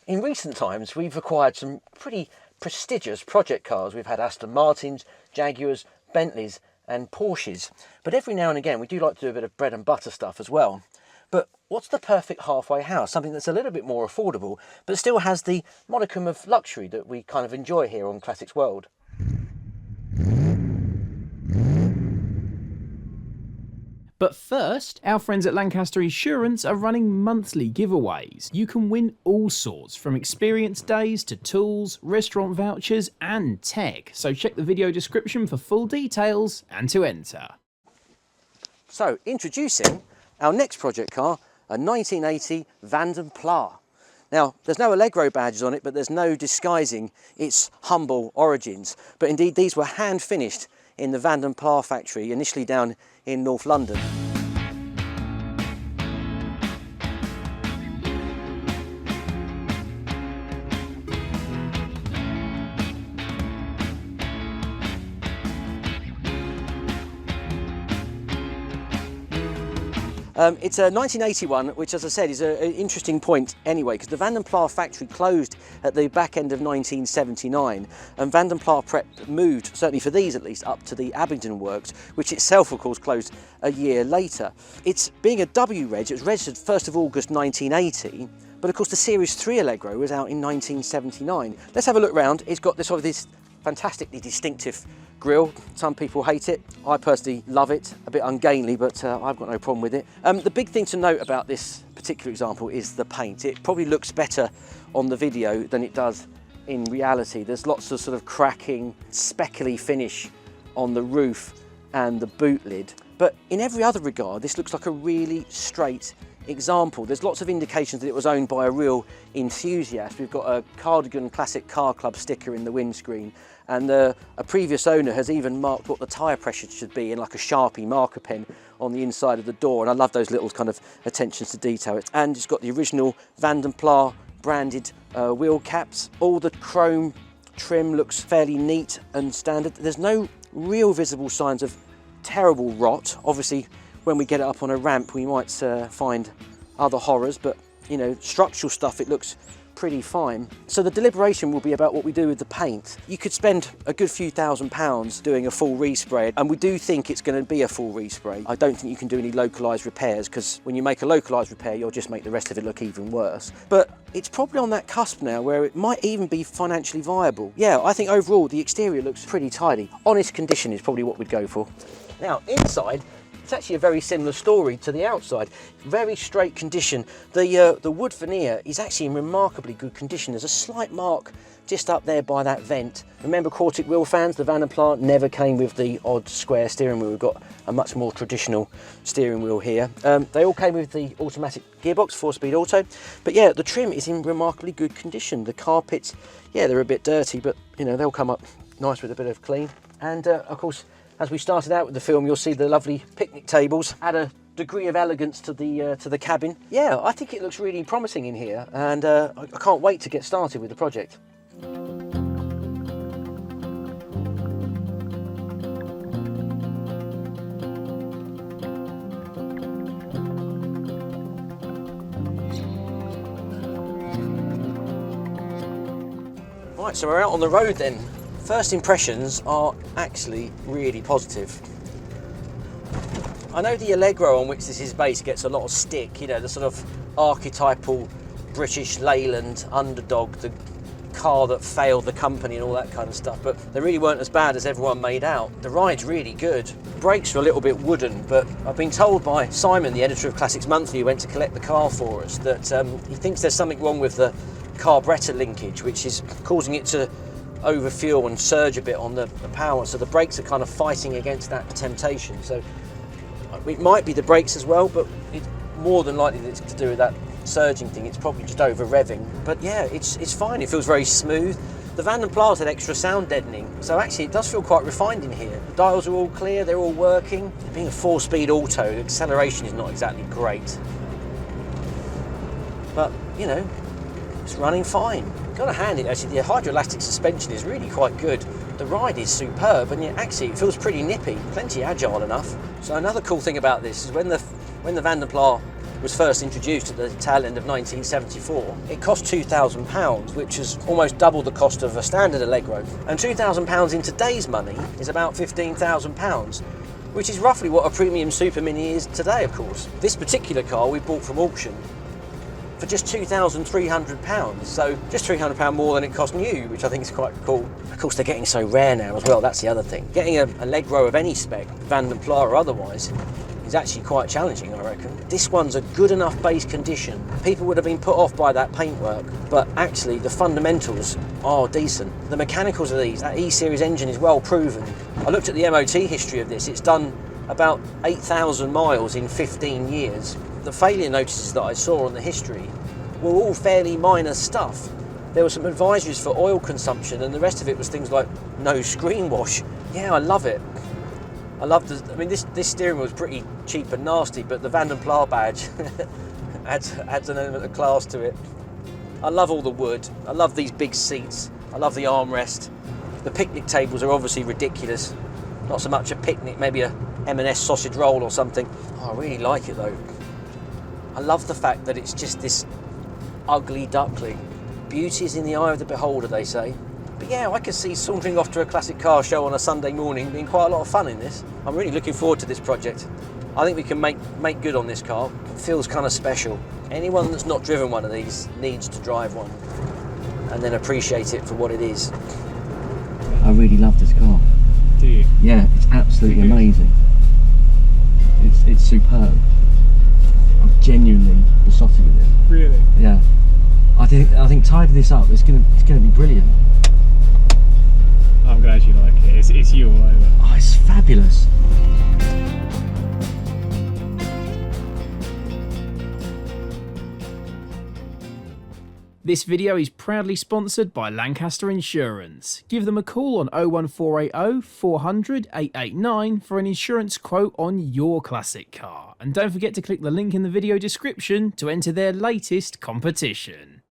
In recent times, we've acquired some pretty prestigious project cars. We've had Aston Martins, Jaguars, Bentleys and Porsches. But every now and again, we do like to do a bit of bread and butter stuff as well. But what's the perfect halfway house? Something that's a little bit more affordable, but still has the modicum of luxury that we kind of enjoy here on Classics World. But first, our friends at Lancaster Insurance are running monthly giveaways. You can win all sorts, from experience days to tools, restaurant vouchers and tech. So check the video description for full details and to enter. So introducing our next project car, a 1980 Vanden Plas. Now, there's no Allegro badges on it, but there's no disguising its humble origins. But indeed, these were hand finished in the Vanden Plas factory, initially down in North London. It's a 1981, which, as I said, is an interesting point anyway, because the Vanden Plas factory closed at the back end of 1979, and Vanden Plas Prep moved, certainly for these at least, up to the Abingdon works, which itself, of course, closed a year later. It's being a W reg, it was registered 1st of August 1980, but of course the Series 3 Allegro was out in 1979. Let's have a look round. It's got this fantastically distinctive grille. Some people hate it. I personally love it. A bit ungainly, but I've got no problem with it. The big thing to note about this particular example is the paint. It probably looks better on the video than it does in reality. There's lots of sort of cracking, speckly finish on the roof and the boot lid. But in every other regard, this looks like a really straight example. There's lots of indications that it was owned by a real enthusiast. We've got a Cardigan Classic Car Club sticker in the windscreen, and a previous owner has even marked what the tyre pressure should be in like a Sharpie marker pen on the inside of the door, and I love those little kind of attentions to detail. And it's got the original Vanden Plas branded wheel caps. All the chrome trim looks fairly neat and standard. There's no real visible signs of terrible rot. Obviously, when we get it up on a ramp, we might find other horrors, but you know, structural stuff, it looks pretty fine. So the deliberation will be about what we do with the paint. You could spend a good few £1,000s doing a full respray, and we do think it's going to be a full respray. I don't think you can do any localised repairs, because when you make a localised repair, you'll just make the rest of it look even worse. But it's probably on that cusp now where it might even be financially viable. Yeah, I think overall the exterior looks pretty tidy. Honest condition is probably what we'd go for. Now, inside, it's actually a very similar story to the outside. Very straight condition. The wood veneer is actually in remarkably good condition. There's a slight mark just up there by that vent. Remember, Quartic wheel fans, the Vanden Plas never came with the odd square steering wheel. We've got a much more traditional steering wheel here. They all came with the automatic gearbox, 4-speed auto. But yeah, the trim is in remarkably good condition. The carpets, yeah, they're a bit dirty, but you know, they'll come up nice with a bit of clean. And of course, as we started out with the film, you'll see the lovely picnic tables add a degree of elegance to the cabin. Yeah, I think it looks really promising in here, and I can't wait to get started with the project. Right, so we're out on the road then. First impressions are actually really positive. I know the Allegro on which this is based gets a lot of stick, you know, the sort of archetypal British Leyland underdog, the car that failed the company and all that kind of stuff, but they really weren't as bad as everyone made out. The ride's really good. Brakes are a little bit wooden, but I've been told by Simon, the editor of Classics Monthly, who went to collect the car for us, that he thinks there's something wrong with the carburettor linkage, which is causing it to overfuel and surge a bit on the power, so the brakes are kind of fighting against that temptation. So it might be the brakes as well, but it's more than likely that it's to do with that surging thing. It's probably just over revving, but yeah, it's fine. It feels very smooth. The Vanden Plas had extra sound deadening, so actually it does feel quite refined in here. The dials are all clear, they're all working. Being a 4-speed auto, the acceleration is not exactly great, but you know, it's running fine. Got to hand it, actually, the hydroelastic suspension is really quite good. The ride is superb, and yet actually it feels pretty nippy, plenty agile enough. So another cool thing about this is when the Vanden Plas was first introduced at the tail end of 1974. It cost £2,000, which is almost double the cost of a standard Allegro. And £2,000 in today's money is about £15,000, which is roughly what a premium Super Mini is today, of course. This particular car we bought from auction for just £2,300, so just £300 more than it cost new, which I think is quite cool. Of course, they're getting so rare now as well, that's the other thing. Getting a Allegro of any spec, Vanden Plas or otherwise, is actually quite challenging, I reckon. This one's a good enough base condition. People would have been put off by that paintwork, but actually the fundamentals are decent. The mechanicals of these, that E-Series engine is well proven. I looked at the MOT history of this. It's done about 8,000 miles in 15 years. The failure notices that I saw on the history were all fairly minor stuff. There were some advisories for oil consumption, and the rest of it was things like no screen wash. Yeah, I love it. I love the, I mean, this steering wheel is pretty cheap and nasty, but the Vanden Plas badge adds an element of class to it. I love all the wood. I love these big seats. I love the armrest. The picnic tables are obviously ridiculous. Not so much a picnic, maybe a M&S sausage roll or something. Oh, I really like it though. I love the fact that it's just this ugly duckling. Beauty is in the eye of the beholder, they say. But yeah, I could see sauntering off to a classic car show on a Sunday morning being quite a lot of fun in this. I'm really looking forward to this project. I think we can make good on this car. It feels kind of special. Anyone that's not driven one of these needs to drive one and then appreciate it for what it is. I really love this car. Do you? Yeah, it's absolutely amazing. It's superb. I'm genuinely besotted with it. Really? Yeah. I think tidying this up, it's gonna be brilliant. I'm glad you like it. It's you all over. Oh, it's fabulous. This video is proudly sponsored by Lancaster Insurance. Give them a call on 01480 400 889 for an insurance quote on your classic car. And don't forget to click the link in the video description to enter their latest competition.